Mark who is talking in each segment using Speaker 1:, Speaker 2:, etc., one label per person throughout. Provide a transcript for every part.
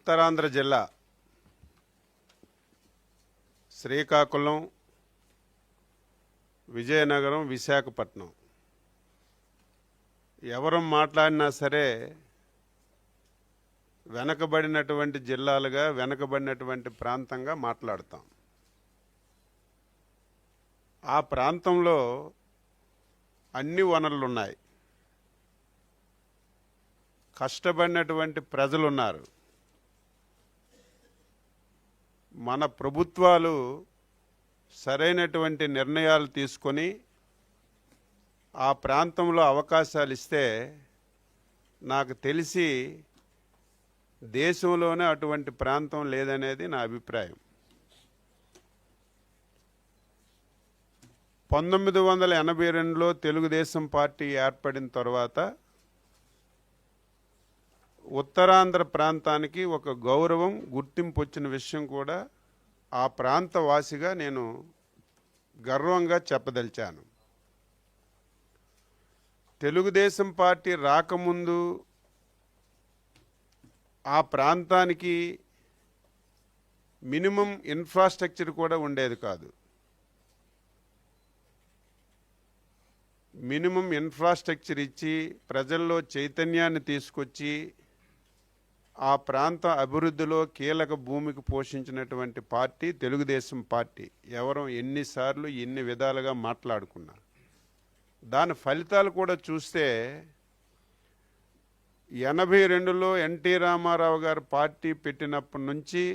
Speaker 1: ఉత్తరాంధ్ర జిల్లా శ్రీకాకుళం, విజయనగరం, విశాఖపట్నం ఎవరు మాట్లాడినా సరే వెనకబడినటువంటి జిల్లాలుగా, వెనకబడినటువంటి ప్రాంతంగా మాట్లాడతాం. ఆ ప్రాంతంలో అన్ని వనరులు ఉన్నాయి, కష్టపడినటువంటి ప్రజలు ఉన్నారు. మన ప్రభుత్వాలు సరైనటువంటి నిర్ణయాలు తీసుకొని ఆ ప్రాంతంలో అవకాశాలు ఇస్తే నాకు తెలిసి దేశంలోనే అటువంటి ప్రాంతం లేదనేది నా అభిప్రాయం. 1982లో తెలుగుదేశం పార్టీ ఏర్పడిన తర్వాత ఉత్తరాంధ్ర ప్రాంతానికి ఒక గౌరవం, గుర్తింపు వచ్చిన విషయం కూడా ఆ ప్రాంత వాసిగా నేను గర్వంగా చెప్పదలిచాను. తెలుగుదేశం పార్టీ రాకముందు ఆ ప్రాంతానికి మినిమం ఇన్ఫ్రాస్ట్రక్చర్ కూడా ఉండేది కాదు. మినిమం ఇన్ఫ్రాస్ట్రక్చర్ ఇచ్చి ప్రజల్లో చైతన్యాన్ని తీసుకొచ్చి ఆ ప్రాంత అభివృద్ధిలో కీలక భూమికి పోషించినటువంటి పార్టీ తెలుగుదేశం పార్టీ. ఎవరు ఎన్నిసార్లు ఎన్ని విధాలుగా మాట్లాడుకున్నా దాని ఫలితాలు కూడా చూస్తే 82లో ఎన్టీ రామారావు గారు పార్టీ పెట్టినప్పటి నుంచి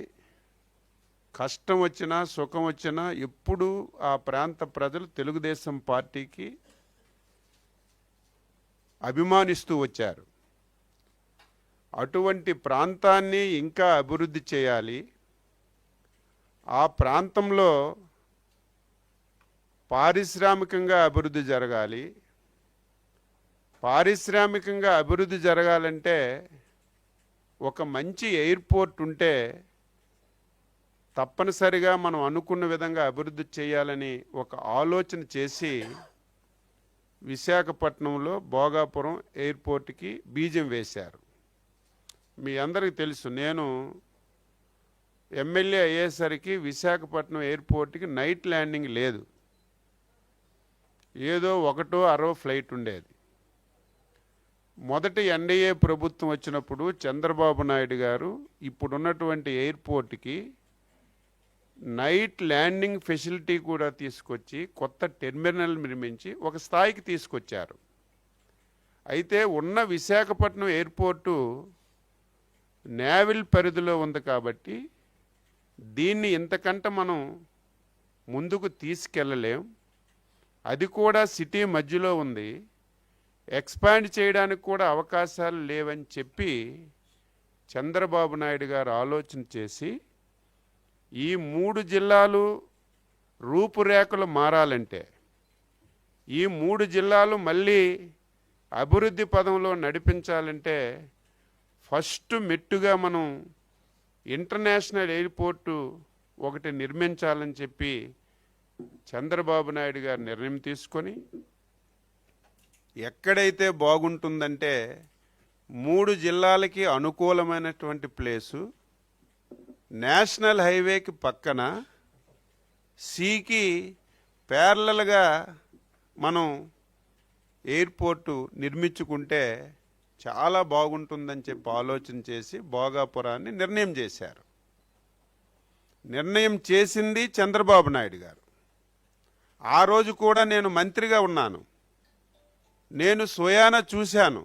Speaker 1: కష్టం వచ్చినా సుఖం వచ్చినా ఎప్పుడూ ఆ ప్రాంత ప్రజలు తెలుగుదేశం పార్టీకి అభిమానిస్తూ వచ్చారు. అటువంటి ప్రాంతాన్ని ఇంకా అభివృద్ధి చేయాలి. ఆ ప్రాంతంలో పారిశ్రామికంగా అభివృద్ధి జరగాలి. పారిశ్రామికంగా అభివృద్ధి జరగాలంటే ఒక మంచి ఎయిర్పోర్ట్ ఉంటే తప్పనిసరిగా మనం అనుకున్న విధంగా అభివృద్ధి చేయాలని ఒక ఆలోచన చేసి విశాఖపట్నంలో భోగాపురం ఎయిర్పోర్ట్కి బీజం వేశారు. మీ అందరికీ తెలుసు, నేను ఎమ్మెల్యే అయ్యేసరికి విశాఖపట్నం ఎయిర్పోర్ట్కి నైట్ ల్యాండింగ్ లేదు. ఏదో 1-6 ఫ్లైట్ ఉండేది. మొదటి ఎన్డీఏ ప్రభుత్వం వచ్చినప్పుడు చంద్రబాబు నాయుడు గారు ఇప్పుడున్నటువంటి ఎయిర్పోర్ట్కి నైట్ ల్యాండింగ్ ఫెసిలిటీ కూడా తీసుకొచ్చి కొత్త టెర్మినల్ నిర్మించి ఒక స్థాయికి తీసుకొచ్చారు. అయితే ఉన్న విశాఖపట్నం ఎయిర్పోర్టు నేవల్ పరిధిలో ఉంది కాబట్టి దీన్ని ఇంతకంటే మనం ముందుకు తీసుకెళ్ళలేం. అది కూడా సిటీ మధ్యలో ఉంది, ఎక్స్పాండ్ చేయడానికి కూడా అవకాశాలు లేవని చెప్పి చంద్రబాబు నాయుడు గారు ఆలోచన చేసి ఈ 3 జిల్లాలు రూపురేఖలు మారాలంటే, ఈ 3 జిల్లాలు మళ్ళీ అభివృద్ధి పదంలో నడిపించాలంటే ఫస్ట్ మెట్టుగా మనం ఇంటర్నేషనల్ ఎయిర్పోర్టు ఒకటి నిర్మించాలని చెప్పి చంద్రబాబు నాయుడు గారు నిర్ణయం తీసుకొని ఎక్కడైతే బాగుంటుందంటే 3 జిల్లాలకి అనుకూలమైనటువంటి ప్లేసు, నేషనల్ హైవేకి పక్కన సీకి ప్యారలల్గా మనం ఎయిర్పోర్టు నిర్మించుకుంటే చాలా బాగుంటుందని చెప్పి ఆలోచన చేసి భోగాపురాన్ని నిర్ణయం చేశారు. నిర్ణయం చేసింది చంద్రబాబు నాయుడు గారు. ఆ రోజు కూడా నేను మంత్రిగా ఉన్నాను. నేను స్వయాన చూశాను.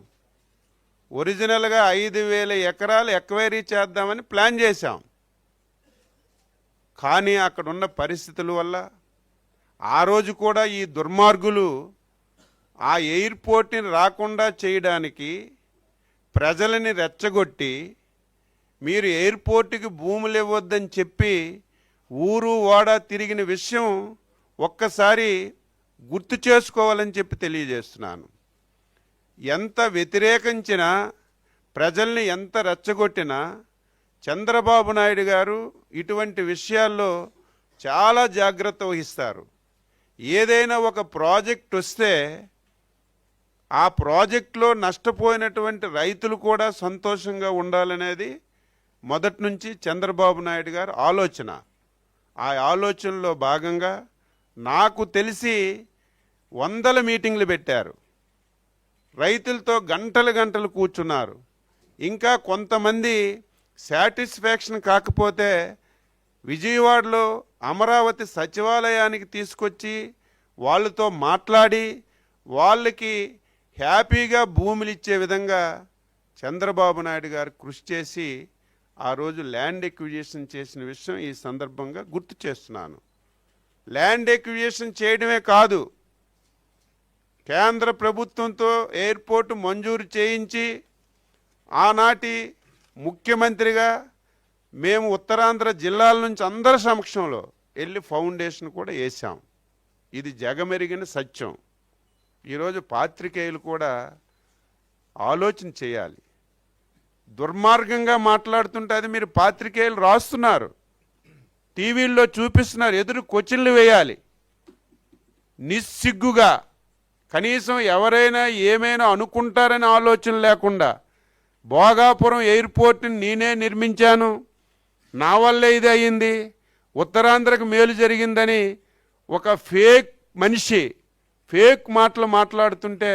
Speaker 1: ఒరిజినల్గా 5,000 ఎకరాలు ఎక్వైరీ చేద్దామని ప్లాన్ చేశాం. కానీ అక్కడున్న పరిస్థితుల వల్ల ఆ రోజు కూడా ఈ దుర్మార్గులు ఆ ఎయిర్పోర్ట్ని రాకుండా చేయడానికి ప్రజలని రెచ్చగొట్టి మీరు ఎయిర్పోర్ట్కి భూములు ఇవ్వద్దని చెప్పి ఊరు వాడ తిరిగిన విషయం ఒక్కసారి గుర్తు చేసుకోవాలని చెప్పి తెలియజేస్తున్నాను. ఎంత వ్యతిరేకించినా, ప్రజల్ని ఎంత రెచ్చగొట్టినా చంద్రబాబు నాయుడు గారు ఇటువంటి విషయాల్లో చాలా జాగ్రత్త వహిస్తారు. ఏదైనా ఒక ప్రాజెక్ట్ వస్తే ఆ ప్రాజెక్టులో నష్టపోయినటువంటి రైతులు కూడా సంతోషంగా ఉండాలనేది మొదటి నుంచి చంద్రబాబు నాయుడు గారు ఆలోచన. ఆ ఆలోచనలో భాగంగా నాకు తెలిసి 100 మీటింగ్లు పెట్టారు. రైతులతో గంటలు గంటలు కూర్చున్నారు. ఇంకా కొంతమంది సాటిస్ఫాక్షన్ కాకపోతే విజయవాడలో అమరావతి సచివాలయానికి తీసుకొచ్చి వాళ్ళతో మాట్లాడి వాళ్ళకి హ్యాపీగా భూములు ఇచ్చే విధంగా చంద్రబాబు నాయుడు గారు కృషి చేసి ఆ రోజు ల్యాండ్ ఎక్విజిషన్ చేసిన విషయం ఈ సందర్భంగా గుర్తు చేస్తున్నాను. ల్యాండ్ ఎక్విజిషన్ చేయడమే కాదు, కేంద్ర ప్రభుత్వంతో ఎయిర్పోర్ట్ మంజూరు చేయించి ఆనాటి ముఖ్యమంత్రిగా మేము ఉత్తరాంధ్ర జిల్లాల నుంచి అందరి సమక్షంలో వెళ్ళి ఫౌండేషన్ కూడా వేసాం. ఇది జగమెరిగిన సత్యం. ఈరోజు పాత్రికేయులు కూడా ఆలోచన చేయాలి. దుర్మార్గంగా మాట్లాడుతుంటే అది మీరు పాత్రికేయులు రాస్తున్నారు, టీవీల్లో చూపిస్తున్నారు, ఎదురు క్వశ్చన్లు వేయాలి. నిస్సిగ్గుగా కనీసం ఎవరైనా ఏమైనా అనుకుంటారని ఆలోచన లేకుండా భోగాపురం ఎయిర్పోర్ట్ని నేనే నిర్మించాను, నా వల్లే ఇది అయ్యింది, ఉత్తరాంధ్రకు మేలు జరిగిందని ఒక ఫేక్ మనిషి ఫేక్ మాటలు మాట్లాడుతుంటే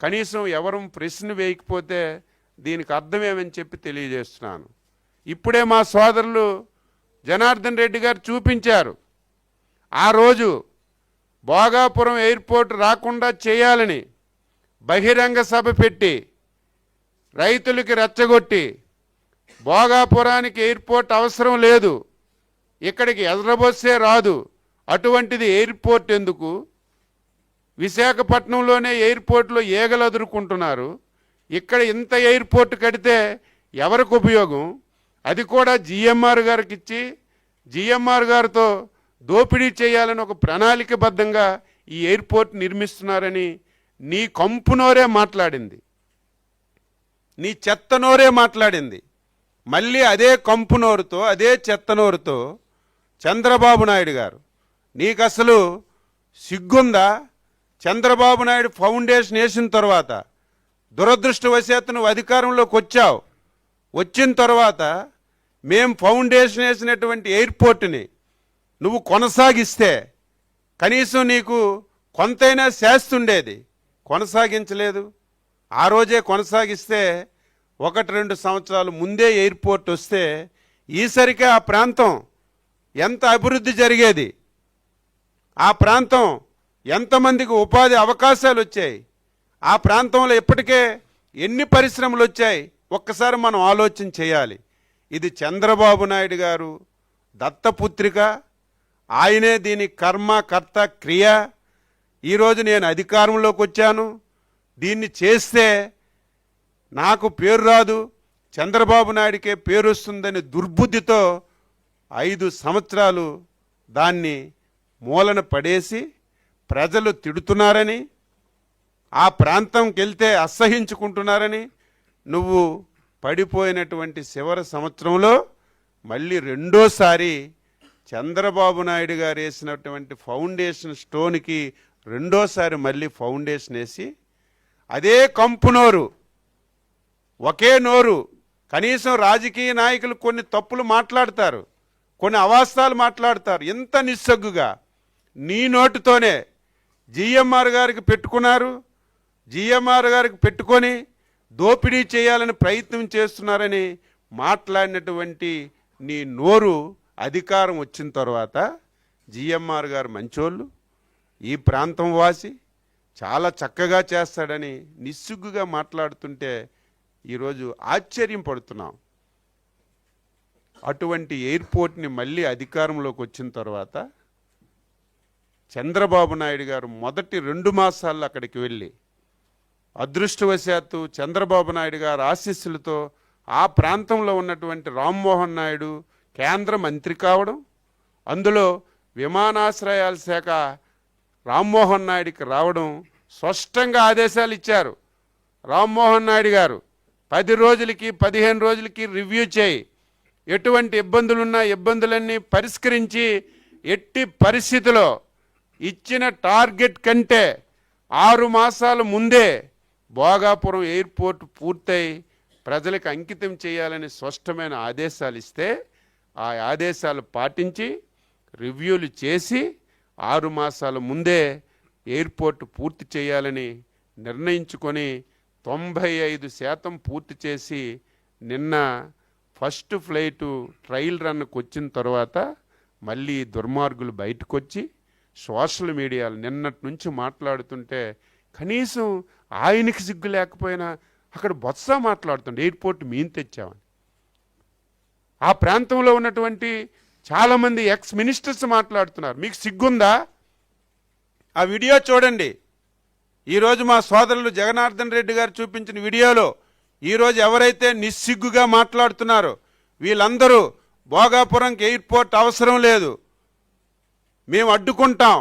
Speaker 1: కనీసం ఎవరు ప్రశ్న వేయకపోతే దీనికి అర్థమేమని చెప్పి తెలియజేస్తున్నాను. ఇప్పుడే మా సోదరులు జనార్దన్ రెడ్డి గారు చూపించారు. ఆ రోజు భోగాపురం ఎయిర్పోర్ట్ రాకుండా చేయాలని బహిరంగ సభ పెట్టి రైతులకి రెచ్చగొట్టి భోగాపురానికి ఎయిర్పోర్ట్ అవసరం లేదు, ఇక్కడికి ఎర్రబొస్సే రాదు, అటువంటిది ఎయిర్పోర్ట్ ఎందుకు, విశాఖపట్నంలోనే ఎయిర్పోర్ట్లో ఈగలు అదురుకుంటున్నారు, ఇక్కడ ఇంత ఎయిర్పోర్ట్ కడితే ఎవరికి ఉపయోగం, అది కూడా జిఎంఆర్ గారికి ఇచ్చి జిఎంఆర్ గారితో దోపిడీ చేయాలని ఒక ప్రణాళికబద్ధంగా ఈ ఎయిర్పోర్ట్ నిర్మిస్తున్నారని నీ కంపునోరే మాట్లాడింది, నీ చెత్తనోరే మాట్లాడింది. మళ్ళీ అదే కంపునోరుతో అదే చెత్తనోరుతో చంద్రబాబు నాయుడు గారు, నీకు అసలు సిగ్గుందా? చంద్రబాబు నాయుడు ఫౌండేషన్ వేసిన తర్వాత దురదృష్టవశాత్తు నువ్వు అధికారంలోకి వచ్చావు. వచ్చిన తర్వాత మేం ఫౌండేషన్ వేసినటువంటి ఎయిర్పోర్ట్ని నువ్వు కొనసాగిస్తే కనీసం నీకు కొంతైనా శాస్తుండేది, కొనసాగించలేదు. ఆ రోజే కొనసాగిస్తే 1-2 సంవత్సరాలు ముందే ఎయిర్పోర్ట్ వస్తే ఈసరికే ఆ ప్రాంతం ఎంత అభివృద్ధి జరిగేది, ఆ ప్రాంతం ఎంతమందికి ఉపాధి అవకాశాలు వచ్చాయి, ఆ ప్రాంతంలో ఇప్పటికే ఎన్ని పరిశ్రమలు వచ్చాయి, ఒక్కసారి మనం ఆలోచన చేయాలి. ఇది చంద్రబాబు నాయుడు గారు దత్తపుత్రిక, ఆయనే దీని కర్మ కర్త క్రియ. ఈరోజు నేను అధికారంలోకి వచ్చాను, దీన్ని చేస్తే నాకు పేరు రాదు, చంద్రబాబు నాయుడికే పేరు వస్తుందని దుర్బుద్ధితో 5 సంవత్సరాలు దాన్ని మూలన పడేసి ప్రజలు తిడుతున్నారని, ఆ ప్రాంతంకి వెళ్తే అసహించుకుంటున్నారని నువ్వు పడిపోయినటువంటి చివరి సంవత్సరంలో మళ్ళీ రెండోసారి చంద్రబాబు నాయుడు గారు వేసినటువంటి ఫౌండేషన్ స్టోన్కి రెండోసారి మళ్ళీ ఫౌండేషన్ వేసి అదే కంపునోరు, ఒకే నోరు. కనీసం రాజకీయ నాయకులు కొన్ని తప్పులు మాట్లాడతారు, కొన్ని అవాస్తవాలు మాట్లాడతారు. ఇంత నిస్సగ్గుగా నీ నోటితోనే జిఎంఆర్ గారికి పెట్టుకున్నారు, జిఎంఆర్ గారికి పెట్టుకొని దోపిడీ చేయాలని ప్రయత్నం చేస్తున్నారని మాట్లాడినటువంటి నీ నోరు అధికారం వచ్చిన తర్వాత జిఎంఆర్ గారు మంచోళ్ళు, ఈ ప్రాంతం వాసి, చాలా చక్కగా చేస్తాడని నిస్సిగ్గుగా మాట్లాడుతుంటే ఈరోజు ఆశ్చర్యం పడుతున్నాం. అటువంటి ఎయిర్పోర్ట్ని మళ్ళీ అధికారంలోకి వచ్చిన తర్వాత చంద్రబాబు నాయుడు గారు మొదటి 2 మాసాల్లో అక్కడికి వెళ్ళి అదృష్టవశాత్తు చంద్రబాబు నాయుడు గారు ఆశీస్సులతో ఆ ప్రాంతంలో ఉన్నటువంటి రామ్మోహన్ నాయుడు కేంద్ర మంత్రి కావడం, అందులో విమానాశ్రయాల శాఖ రామ్మోహన్ నాయుడికి రావడం, స్పష్టంగా ఆదేశాలు ఇచ్చారు. రామ్మోహన్ నాయుడు గారు 10 రోజులకి 15 రోజులకి రివ్యూ చేయి, ఎటువంటి ఇబ్బందులున్నా ఇబ్బందులన్నీ పరిష్కరించి ఎట్టి పరిస్థితిలో ఇచ్చిన టార్గెట్ కంటే 6 మాసాల ముందే భోగాపురం ఎయిర్పోర్ట్ పూర్తయి ప్రజలకు అంకితం చేయాలని స్పష్టమైన ఆదేశాలు ఇస్తే ఆ ఆదేశాలు పాటించి రివ్యూలు చేసి 6 మాసాల ముందే ఎయిర్పోర్ట్ పూర్తి చేయాలని నిర్ణయించుకొని 95% పూర్తి చేసి నిన్న ఫస్ట్ ఫ్లైటు ట్రయల్ రన్కి వచ్చిన తర్వాత మళ్ళీ దుర్మార్గులు బయటకు వచ్చి సోషల్ మీడియాలో నిన్నటి నుంచి మాట్లాడుతుంటే కనీసం ఆయనకి సిగ్గు లేకపోయినా అక్కడ బొత్స మాట్లాడుతుండే ఎయిర్పోర్ట్ మేము తెచ్చామని. ఆ ప్రాంతంలో ఉన్నటువంటి చాలామంది ఎక్స్ మినిస్టర్స్ మాట్లాడుతున్నారు. మీకు సిగ్గుందా? ఆ వీడియో చూడండి. ఈరోజు మా సోదరులు జగన్నార్థన్ రెడ్డి గారు చూపించిన వీడియోలో ఈరోజు ఎవరైతే నిస్సిగ్గుగా మాట్లాడుతున్నారో వీళ్ళందరూ భోగాపురంకి ఎయిర్పోర్ట్ అవసరం లేదు, మేము అడ్డుకుంటాం,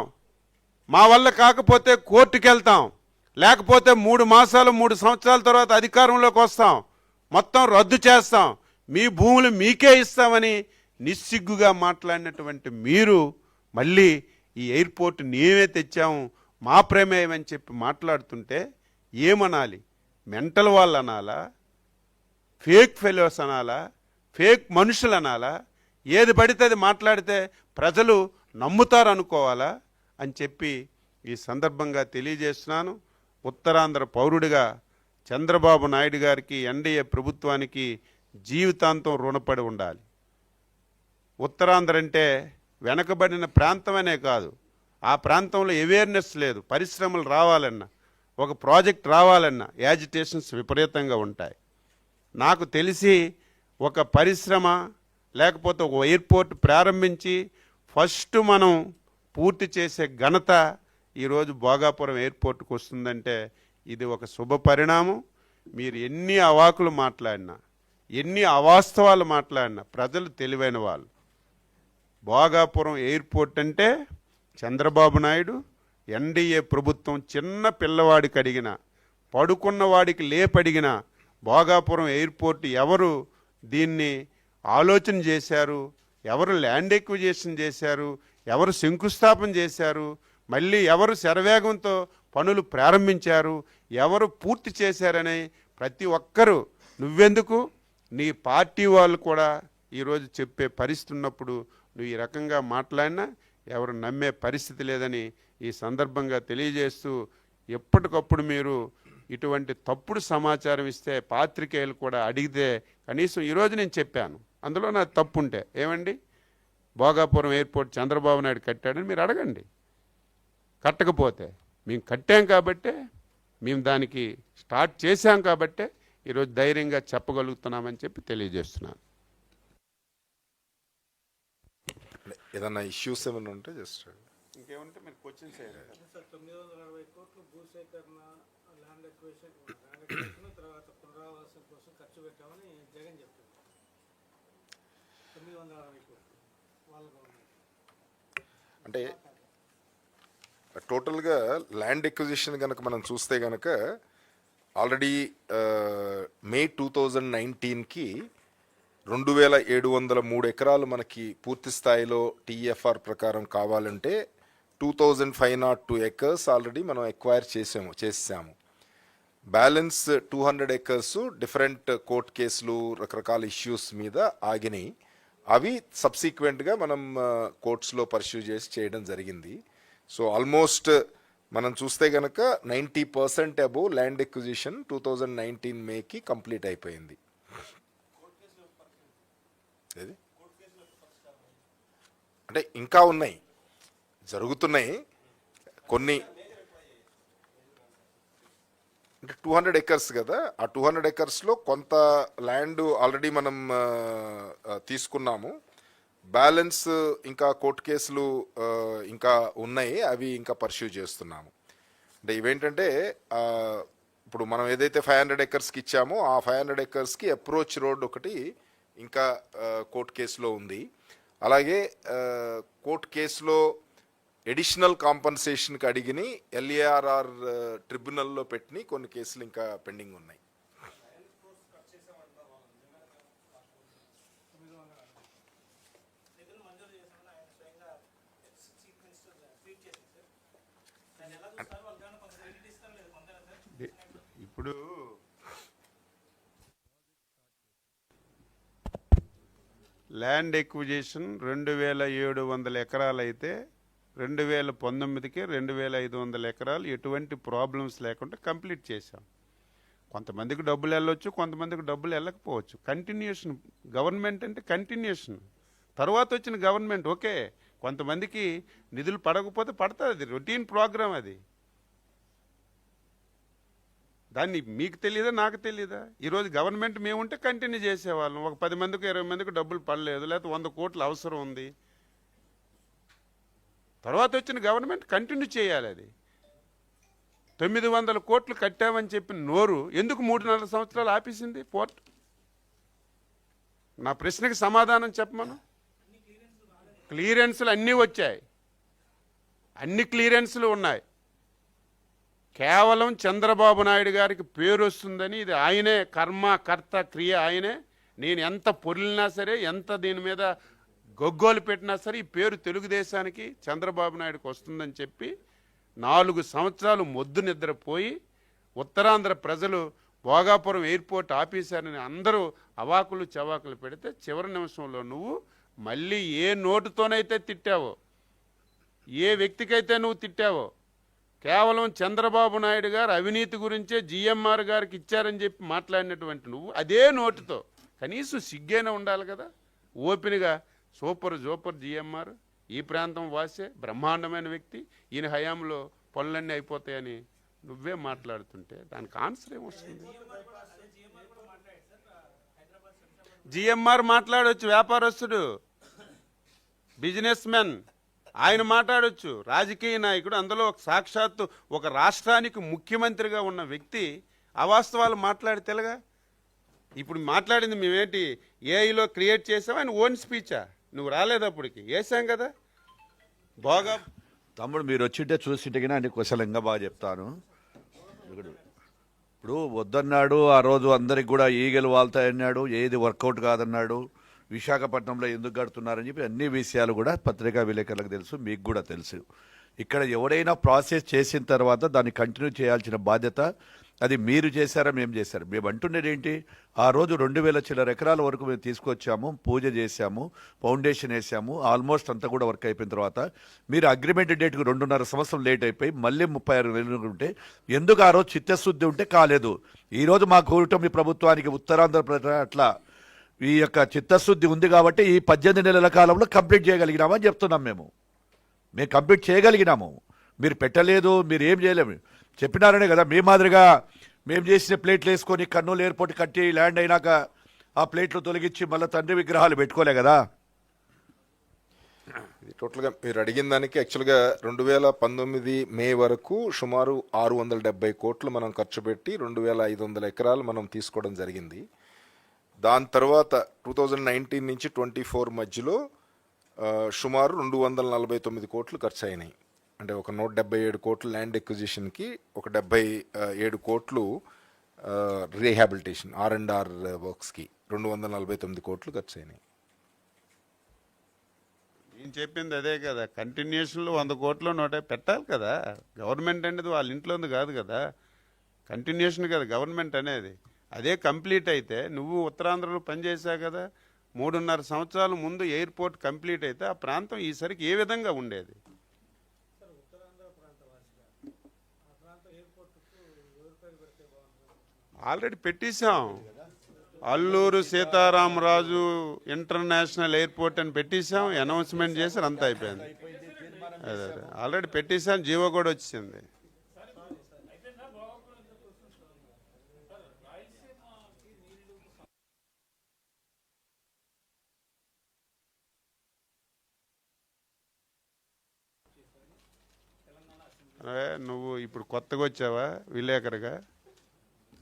Speaker 1: మా వల్ల కాకపోతే కోర్టుకు వెళ్తాం, లేకపోతే 3 మాసాలు 3 సంవత్సరాల తర్వాత అధికారంలోకి వస్తాం, మొత్తం రద్దు చేస్తాం, మీ భూములు మీకే ఇస్తామని నిస్సిగ్గుగా మాట్లాడినటువంటి మీరు మళ్ళీ ఈ ఎయిర్పోర్ట్ మేమే తెచ్చాము, మా ప్రమేయమని చెప్పి మాట్లాడుతుంటే ఏమనాలి? మెంటల్ వాళ్ళు అనాలా? ఫేక్ ఫెలోస్ అనాలా? ఫేక్ మనుషులు అనాలా? ఏది పడితే అది మాట్లాడితే ప్రజలు నమ్ముతారు అనుకోవాలా అని చెప్పి ఈ సందర్భంగా తెలియజేస్తున్నాను. ఉత్తరాంధ్ర పౌరుడిగా చంద్రబాబు నాయుడు గారికి, ఎన్డీఏ ప్రభుత్వానికి జీవితాంతం రుణపడి ఉండాలి. ఉత్తరాంధ్ర అంటే వెనకబడిన ప్రాంతమనే కాదు, ఆ ప్రాంతంలో అవేర్నెస్ లేదు. పరిశ్రమలు రావాలన్నా, ఒక ప్రాజెక్ట్ రావాలన్నా యాజిటేషన్స్ విపరీతంగా ఉంటాయి. నాకు తెలిసి ఒక పరిశ్రమ లేకపోతే ఒక ఎయిర్పోర్ట్ ప్రారంభించి ఫస్ట్ మనం పూర్తి చేసే ఘనత ఈరోజు భోగాపురం ఎయిర్పోర్ట్కి వస్తుందంటే ఇది ఒక శుభ పరిణామం. మీరు ఎన్ని అవాకులు మాట్లాడినా, ఎన్ని అవాస్తవాలు మాట్లాడినా ప్రజలు తెలివైన వాళ్ళు. భోగాపురం ఎయిర్పోర్ట్ అంటే చంద్రబాబు నాయుడు, ఎన్డీఏ ప్రభుత్వం చిన్న పిల్లవాడికి అడిగిన, పడుకున్న వాడికి లేపడిగిన భోగాపురం ఎయిర్పోర్ట్ ఎవరు దీన్ని ఆలోచన చేశారు, ఎవరు ల్యాండ్ ఎక్విజిషన్ చేశారు, ఎవరు శంకుస్థాపన చేశారు, మళ్ళీ ఎవరు శరవేగంతో పనులు ప్రారంభించారు, ఎవరు పూర్తి చేశారని ప్రతి ఒక్కరూ, నువ్వెందుకు నీ పార్టీ వాళ్ళు కూడా ఈరోజు చెప్పే పరిస్థితి ఉన్నప్పుడు నువ్వు ఈ రకంగా మాట్లాడినా ఎవరు నమ్మే పరిస్థితి లేదని ఈ సందర్భంగా తెలియజేస్తూ, ఎప్పటికప్పుడు మీరు ఇటువంటి తప్పుడు సమాచారం ఇస్తే పాత్రికేయులు కూడా అడిగితే కనీసం ఈరోజు నేను చెప్పాను, అందులో నా తప్పు ఉంటే ఏమండి భోగాపురం ఎయిర్పోర్ట్ చంద్రబాబు నాయుడు కట్టాడని మీరు అడగండి. కట్టకపోతే మేము కట్టాం కాబట్టే, మేము దానికి స్టార్ట్ చేశాం కాబట్టే ఈరోజు ధైర్యంగా చెప్పగలుగుతున్నామని చెప్పి తెలియజేస్తున్నాను.
Speaker 2: ఏదన్నా ఇష్యూస్ ఏమైనా ఉంటే జస్ట్
Speaker 1: ఇంకేమంటే మీరు క్వశ్చన్స్
Speaker 3: సార్ 960 కోట్లు భూసేకరణ, ల్యాండ్ ఎక్విజిషన్ తర్వాత పునరావాసం కోసం ఖర్చు పెట్టామని జగన్ చెప్తున్నారు. 960 కోట్లు వాళ్ళ గవర్నమెంట్.
Speaker 2: అంటే టోటల్గా ల్యాండ్ ఎక్విజిషన్ కనుక మనం చూస్తే కనుక ఆల్రెడీ మే 2019కి 2703 ఎకరాలు మనకి పూర్తి స్థాయిలో టీఎఫ్ఆర్ ప్రకారం కావాలంటే 2502 ఎకర్స్ ఆల్రెడీ మనం ఎక్వైర్ చేసాము. బ్యాలెన్స్ 200 ఎకర్స్ డిఫరెంట్ కోర్ట్ కేసులు, రకరకాల ఇష్యూస్ మీద ఆగినాయి. అవి సబ్సిక్వెంట్గా మనం కోర్ట్స్లో పర్స్యూ చేసి చేయడం జరిగింది. సో ఆల్మోస్ట్ మనం చూస్తే కనుక 90% అబోవ్ ల్యాండ్ ఎక్విజిషన్ 2019 మేకి కంప్లీట్ అయిపోయింది. అంటే ఇంకా ఉన్నాయి, జరుగుతున్నాయి కొన్ని. అంటే 200 ఎకర్స్ కదా, ఆ 200 ఎకర్స్లో కొంత ల్యాండ్ ఆల్రెడీ మనం తీసుకున్నాము. బ్యాలెన్స్ ఇంకా కోర్టు కేసులు ఇంకా ఉన్నాయి, అవి ఇంకా పర్స్యూ చేస్తున్నాము. అంటే ఇవేంటంటే ఇప్పుడు మనం ఏదైతే 500 ఎకర్స్కి ఇచ్చామో ఆ 500 ఎకర్స్కి అప్రోచ్ రోడ్ ఒకటి ఇంకా కోర్టు కేసులో ఉంది. అలాగే కోర్టు కేసులో ఎడిషనల్ కాంపన్సేషన్కి అడిగిని ఎల్ఏఆర్ఆర్ ట్రిబ్యునల్లో పెట్టిన కొన్ని కేసులు ఇంకా పెండింగ్ ఉన్నాయి.
Speaker 1: ఇప్పుడు ల్యాండ్ ఎక్విజిషన్ 2700 ఎకరాలు అయితే 2019కి 2500 ఎకరాలు ఎటువంటి ప్రాబ్లమ్స్ లేకుండా కంప్లీట్ చేశాం. కొంతమందికి డబ్బులు వెళ్ళొచ్చు, కొంతమందికి డబ్బులు వెళ్ళకపోవచ్చు. కంటిన్యూషన్ గవర్నమెంట్ అంటే కంటిన్యూషన్. తర్వాత వచ్చిన గవర్నమెంట్ ఓకే, కొంతమందికి నిధులు పడకపోతే పడుతుంది, అది రొటీన్ ప్రోగ్రామ్. అది దాన్ని మీకు తెలియదా, నాకు తెలియదా? ఈరోజు గవర్నమెంట్ మేముంటే కంటిన్యూ చేసేవాళ్ళం. ఒక 10 మందికి 20 మందికి డబ్బులు పడలేదు, లేకపోతే 100 కోట్లు అవసరం ఉంది, తర్వాత వచ్చిన గవర్నమెంట్ కంటిన్యూ చేయాలి. అది 900 కోట్లు కట్టామని చెప్పిన నోరు ఎందుకు 3.5 సంవత్సరాలు ఆపేసింది పోర్ట్? నా ప్రశ్నకి సమాధానం చెప్పమను. క్లియరెన్స్లు అన్నీ వచ్చాయి, అన్ని క్లియరెన్స్లు ఉన్నాయి. కేవలం చంద్రబాబు నాయుడు గారికి పేరు వస్తుందని, ఇది ఆయనే కర్మ కర్త క్రియ ఆయనే. నేను ఎంత పొరిలినా సరే, ఎంత దీని మీద గొగ్గోలు పెట్టినా సరే, ఈ పేరు తెలుగుదేశానికి చంద్రబాబు నాయుడుకి వస్తుందని చెప్పి 4 సంవత్సరాలు మొద్దు నిద్రపోయి ఉత్తరాంధ్ర ప్రజలు భోగాపురం ఎయిర్పోర్ట్ ఆఫీసర్ని అందరూ అవాకులు చవాకులు పెడితే చివరి నిమిషంలో నువ్వు మళ్ళీ ఏ నోటుతోనైతే తిట్టావో, ఏ వ్యక్తికైతే నువ్వు తిట్టావో, కేవలం చంద్రబాబు నాయుడు గారు అవినీతి గురించే జిఎంఆర్ గారికి ఇచ్చారని చెప్పి మాట్లాడినటువంటి నువ్వు అదే నోటుతో కనీసం సిగ్గైనా ఉండాలి కదా. ఓపెన్గా సూపర్ జిఎంఆర్, ఈ ప్రాంతం వాసే, బ్రహ్మాండమైన వ్యక్తి, ఈయన హయాంలో పనులన్నీ అయిపోతాయని నువ్వే మాట్లాడుతుంటే దానికి ఆన్సర్ ఏమొస్తుంది? జిఎంఆర్ మాట్లాడవచ్చు, వ్యాపారస్తుడు, బిజినెస్ మెన్, ఆయన మాట్లాడొచ్చు, రాజకీయ నాయకుడు, అందులో సాక్షాత్తు ఒక రాష్ట్రానికి ముఖ్యమంత్రిగా ఉన్న వ్యక్తి అవాస్తవాలు మాట్లాడి తెలుగా. ఇప్పుడు మాట్లాడింది మేమేంటి ఏఐలో క్రియేట్ చేసాం, ఆయన ఓన్ స్పీచా? నువ్వు రాలేదప్పటికి వేసాం కదా. బాగా
Speaker 4: తమ్ముడు మీరు వచ్చింటే చూసింటే కానీ అన్ని కుశలంగా బాగా చెప్తాను. ఇప్పుడు వద్దన్నాడు ఆ రోజు, అందరికి కూడా ఈగలు వాళ్తాయన్నాడు, ఏది వర్కౌట్ కాదన్నాడు, విశాఖపట్నంలో ఎందుకు కడుతున్నారని చెప్పి అన్ని విషయాలు కూడా పత్రికా విలేకరులకు తెలుసు, మీకు కూడా తెలుసు. ఇక్కడ ఎవరైనా ప్రాసెస్ చేసిన తర్వాత దాన్ని కంటిన్యూ చేయాల్సిన బాధ్యత అది మీరు చేశారా మేము చేశారు. మేము అంటున్నది ఏంటి, ఆ రోజు 2000 చిల్లర ఎకరాల వరకు మేము తీసుకొచ్చాము, పూజ చేశాము, ఫౌండేషన్ వేసాము, ఆల్మోస్ట్ అంతా కూడా వర్క్ అయిపోయిన తర్వాత మీరు అగ్రిమెంట్ డేట్కు 2.5 సంవత్సరం లేట్ అయిపోయి మళ్ళీ 36 నెలలు ఉంటే ఎందుకు ఆ రోజు చిత్తశుద్ధి ఉంటే కాలేదు. ఈరోజు మా కూటమి ప్రభుత్వానికి ఉత్తరాంధ్ర అట్లా ఈ యొక్క చిత్తశుద్ధి ఉంది కాబట్టి ఈ 18 నెలల కాలంలో కంప్లీట్ చేయగలిగినామని చెప్తున్నాం. మేము కంప్లీట్ చేయగలిగినాము, మీరు పెట్టలేదు, మీరు ఏం చేయలేము చెప్పినారనే కదా. మీ మాదిరిగా మేము చేసిన ప్లేట్లు వేసుకొని కర్నూలు ఎయిర్పోర్ట్ కట్టి ల్యాండ్ అయినాక ఆ ప్లేట్లు తొలగించి మళ్ళీ తండ్రి విగ్రహాలు పెట్టుకోలే కదా.
Speaker 2: ఇది టోటల్గా మీరు అడిగిన దానికి యాక్చువల్గా 2019 మే వరకు సుమారు 670 కోట్లు మనం ఖర్చు పెట్టి 2500 ఎకరాలు మనం తీసుకోవడం జరిగింది. దాని తర్వాత 2019 నుంచి 24 మధ్యలో సుమారు 249 కోట్లు ఖర్చు అయినాయి. అంటే ఒక 177 కోట్లు ల్యాండ్ ఎక్విజిషన్కి, ఒక 77 కోట్లు రీహాబిలిటేషన్ R&R వర్క్స్కి 249 కోట్లు ఖర్చు అయినాయి.
Speaker 1: నేను చెప్పింది అదే కదా, కంటిన్యూషన్లో 100 కోట్లు పెట్టాలి కదా. గవర్నమెంట్ అనేది వాళ్ళ ఇంట్లో ఉంది కాదు కదా, కంటిన్యూషన్ కదా గవర్నమెంట్ అనేది. అదే కంప్లీట్ అయితే నువ్వు ఉత్తరాంధ్రలో పనిచేసావు కదా, 3.5 సంవత్సరాల ముందు ఎయిర్పోర్ట్ కంప్లీట్ అయితే ఆ ప్రాంతం ఈసరికి ఏ విధంగా ఉండేది? ఆల్రెడీ పెట్టేశాం, అల్లూరు సీతారామరాజు ఇంటర్నేషనల్ ఎయిర్పోర్ట్ అని పెట్టేశాం, అనౌన్స్మెంట్ చేశారు, అంతా అయిపోయింది. అదే ఆల్రెడీ పెట్టేశాం, జీవో కూడా వచ్చింది. నువ్వు ఇప్పుడు కొత్తగా వచ్చావా విలేకరుగా?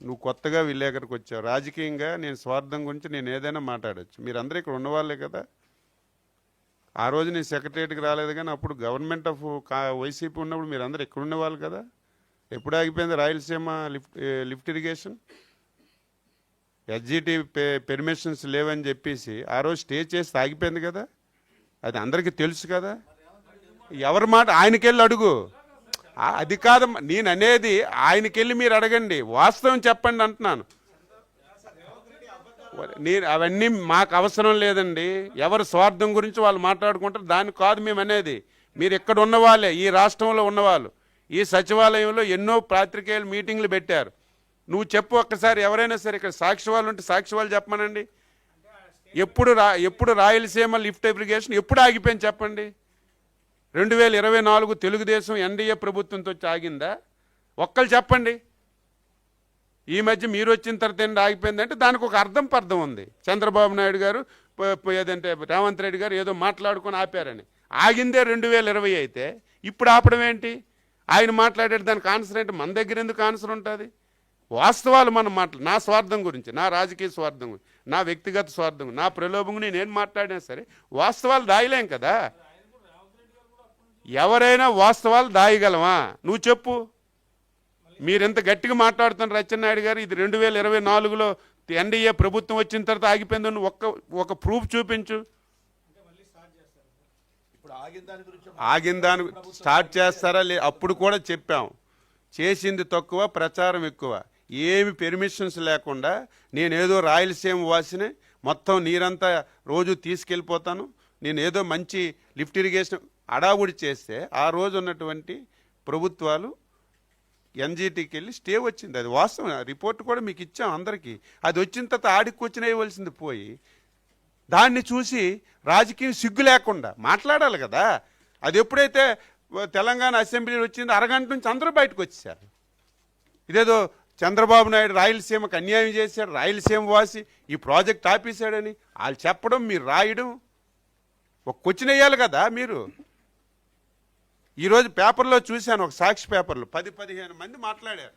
Speaker 1: నువ్వు కొత్తగా విలేకరికి వచ్చావు. రాజకీయంగా నేను స్వార్థం గురించి నేను ఏదైనా మాట్లాడచ్చు, మీరందరూ ఇక్కడ ఉన్నవాళ్ళే కదా. ఆ రోజు నేను సెక్రటరియట్కి రాలేదు, కానీ అప్పుడు గవర్నమెంట్ ఆఫ్ వైసీపీ ఉన్నప్పుడు మీరందరూ ఇక్కడ ఉండేవాళ్ళు కదా. ఎప్పుడు ఆగిపోయింది Rayalaseema lift irrigation? SGT permissions లేవని చెప్పేసి ఆ రోజు స్టే చేసి ఆగిపోయింది కదా, అది అందరికీ తెలుసు కదా. ఎవరి మాట ఆయనకెళ్ళి అడుగు, అది కాదమ్మా నేను అనేది. ఆయనకెళ్ళి మీరు అడగండి, వాస్తవం చెప్పండి అంటున్నాను. నేను అవన్నీ మాకు అవసరం లేదండి. ఎవరి స్వార్థం గురించి వాళ్ళు మాట్లాడుకుంటారు. దాన్ని కాదు మేము అనేది. మీరు ఇక్కడ ఉన్నవాళ్ళే, ఈ రాష్ట్రంలో ఉన్నవాళ్ళు, ఈ సచివాలయంలో ఎన్నో పాత్రికేయులు మీటింగ్లు పెట్టారు. నువ్వు చెప్పు ఒక్కసారి, ఎవరైనా సరే ఇక్కడ సాక్షి వాళ్ళు ఉంటే సాక్షి వాళ్ళు చెప్పమనండి. ఎప్పుడు రాయలసీమ లిఫ్ట్ ఇరిగేషన్ ఎప్పుడు ఆగిపోయింది చెప్పండి? 2024 తెలుగుదేశం ఎన్డీఏ ప్రభుత్వంతో వచ్చి ఆగిందా? ఒక్కళ్ళు చెప్పండి. ఈ మధ్య మీరు వచ్చిన తర్వాత ఏంటి ఆగిపోయిందంటే దానికి ఒక పర్థం ఉంది. చంద్రబాబు నాయుడు గారు ఏదంటే రేవంత్ రెడ్డి గారు ఏదో మాట్లాడుకొని ఆపారని. ఆగిందే 2020 అయితే ఇప్పుడు ఆపడం ఏంటి? ఆయన మాట్లాడే దానికి ఆన్సర్ ఏంటి? మన దగ్గర ఎందుకు ఆన్సర్ ఉంటుంది? వాస్తవాలు మనం నా స్వార్థం గురించి, నా రాజకీయ స్వార్థం గురించి, నా వ్యక్తిగత స్వార్థం, నా ప్రలోభం నేను మాట్లాడినా సరే వాస్తవాలు దాయలేం కదా. ఎవరైనా వాస్తవాలు దాయగలమా? నువ్వు చెప్పు. మీరెంత గట్టిగా మాట్లాడుతున్నారు అచ్చెన్నాయుడు గారు. ఇది 2024లో ఎన్డీఏ ప్రభుత్వం వచ్చిన తర్వాత ఆగిపోయిందని ఒక ప్రూఫ్ చూపించు. ఆగిన దాని స్టార్ట్ చేస్తారా? అప్పుడు కూడా చెప్పాం, చేసింది తక్కువ, ప్రచారం ఎక్కువ. ఏమి పెర్మిషన్స్ లేకుండా నేనేదో రాయలసీమ వాసిని, మొత్తం నీరంతా రోజు తీసుకెళ్ళిపోతాను, నేనేదో మంచి లిఫ్ట్ ఇరిగేషన్ అడావుడి చేస్తే ఆ రోజు ఉన్నటువంటి ప్రభుత్వాలు ఎన్జీటీకి వెళ్ళి స్టే వచ్చింది. అది వాస్తవం. రిపోర్ట్ కూడా మీకు ఇచ్చాం అందరికీ. అది వచ్చిన తర్వాత ఆడికి వచ్చిన ఇవ్వాల్సింది పోయి దాన్ని చూసి రాజకీయం సిగ్గు లేకుండా మాట్లాడాలి కదా. అది ఎప్పుడైతే తెలంగాణ అసెంబ్లీలో వచ్చిందో అరగంట నుంచి అందరూ బయటకు వచ్చేసారు. ఇదేదో చంద్రబాబు నాయుడు రాయలసీమకు అన్యాయం చేశాడు, రాయలసీమ వాసి ఈ ప్రాజెక్ట్ ఆపేశాడని వాళ్ళు చెప్పడం, మీరు రాయడం, ఒక క్వశ్చన్ వేయాలి కదా మీరు. ఈరోజు పేపర్లో చూశాను, ఒక సాక్షి పేపర్లో 10-15 మంది మాట్లాడారు.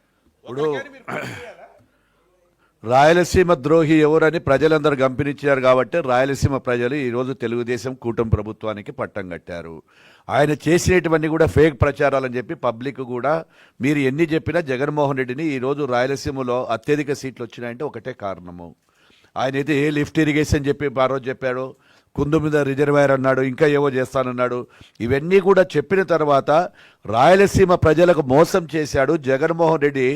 Speaker 4: రాయలసీమ ద్రోహి ఎవరని ప్రజలందరూ గంపినిచ్చారు కాబట్టి రాయలసీమ ప్రజలు ఈరోజు తెలుగుదేశం కూటమి ప్రభుత్వానికి పట్టం కట్టారు. ఆయన చేసినటువంటి కూడా ఫేక్ ప్రచారాలని చెప్పి పబ్లిక్ కూడా మీరు ఎన్ని చెప్పినా జగన్మోహన్ రెడ్డిని ఈరోజు రాయలసీమలో అత్యధిక సీట్లు వచ్చినాయంటే ఒకటే కారణము. ఆయన అయితే ఏ లిఫ్ట్ ఇరిగేషన్ చెప్పి ఆ రోజు చెప్పాడు, కుందు మీద రిజర్వాయర్ అన్నాడు, ఇంకా ఏవో చేస్తానన్నాడు. ఇవన్నీ కూడా చెప్పిన తర్వాత రాయలసీమ ప్రజలకు మోసం చేశాడు జగన్మోహన్ రెడ్డి.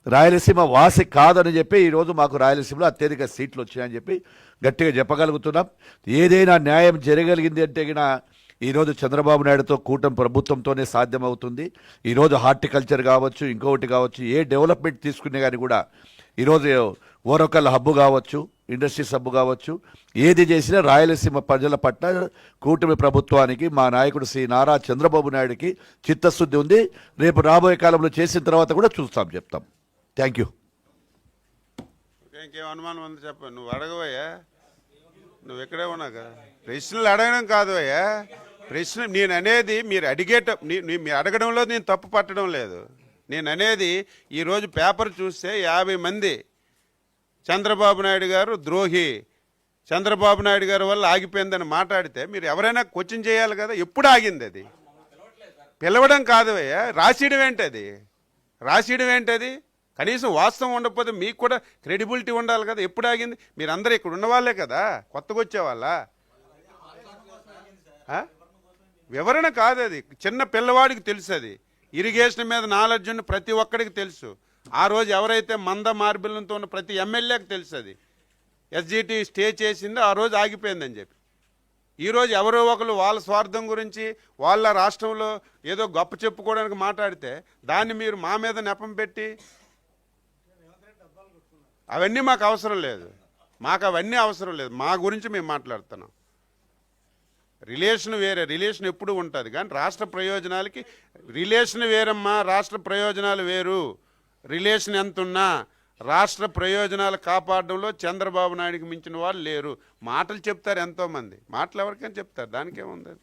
Speaker 4: రాయలసీమ వాసి కాదని చెప్పి ఈరోజు మాకు రాయలసీమలో అత్యధిక సీట్లు వచ్చాయని చెప్పి గట్టిగా చెప్పగలుగుతున్నాం. ఏదైనా న్యాయం జరగలిగింది అంటే గిన ఈరోజు చంద్రబాబు నాయుడుతో కూటమి ప్రభుత్వంతోనే సాధ్యమవుతుంది. ఈరోజు హార్టికల్చర్ కావచ్చు, ఇంకొకటి కావచ్చు, ఏ డెవలప్మెంట్ తీసుకునే కానీ కూడా ఈరోజు ఓరకల్ హబ్బు కావచ్చు, ఇండస్ట్రీస్ హబ్బు కావచ్చు, ఏది చేసినా రాయలసీమ ప్రజల పట్ల కూటమి ప్రభుత్వానికి, మా నాయకుడు శ్రీ నారా చంద్రబాబు నాయుడికి చిత్తశుద్ధి ఉంది. రేపు రాబోయే కాలంలో చేసిన తర్వాత కూడా చూస్తాం, చెప్తాం. Thank you.
Speaker 1: ఇంకేం అనుమానం ఉంది చెప్ప. నువ్వు అడగవయ్యా, నువ్వు ఎక్కడే ఉన్నాక ప్రశ్నలు అడగడం కాదు అయ్యా. ప్రశ్న నేను అనేది మీరు మీరు అడగడంలో నేను తప్పు పట్టడం లేదు. నేను అనేది ఈరోజు పేపర్ చూస్తే 50 మంది చంద్రబాబు నాయుడు గారు ద్రోహి, చంద్రబాబు నాయుడు గారి వల్ల ఆగిపోయిందని మాట్లాడితే మీరు ఎవరైనా క్వశ్చన్ చేయాలి కదా. ఎప్పుడు ఆగింది అది? పిలవడం కాదు అయ్యా, రాసియడం ఏంటది? రాసియడం ఏంటది? కనీసం వాస్తవం ఉండకపోతే మీకు కూడా క్రెడిబిలిటీ ఉండాలి కదా. ఎప్పుడు ఆగింది? మీరందరూ ఇక్కడ ఉన్నవాళ్ళే కదా, కొత్తగా వచ్చేవాళ్ళ. వివరణ కాదు అది, చిన్న పిల్లవాడికి తెలుసు. అది ఇరిగేషన్ మీద నాలెడ్జ్ ఉన్న ప్రతి ఒక్కడికి తెలుసు. ఆ రోజు ఎవరైతే మంద మార్బిలంతో ఉన్న ప్రతి ఎమ్మెల్యేకి తెలుసు. అది ఎస్జిటి స్టే చేసిందో ఆ రోజు ఆగిపోయిందని చెప్పి. ఈరోజు ఎవరో ఒకరు వాళ్ళ స్వార్థం గురించి వాళ్ళ రాష్ట్రంలో ఏదో గొప్ప చెప్పుకోవడానికి మాట్లాడితే దాన్ని మీరు మా మీద నెపం పెట్టి అవన్నీ మాకు అవసరం లేదు. మాకు అవన్నీ అవసరం లేదు. మా గురించి మేము మాట్లాడుతున్నాం. రిలేషన్ వేరే, రిలేషన్ ఎప్పుడు ఉంటుంది. కానీ రాష్ట్ర ప్రయోజనాలకి రిలేషన్ వేరమ్మా, రాష్ట్ర ప్రయోజనాలు వేరు. రిలేషన్ ఎంతున్నా రాష్ట్ర ప్రయోజనాలు కాపాడడంలో చంద్రబాబు నాయుడికి మించిన వాళ్ళు లేరు. మాటలు చెప్తారు ఎంతోమంది, మాటలు ఎవరికైనా చెప్తారు, దానికేముంది.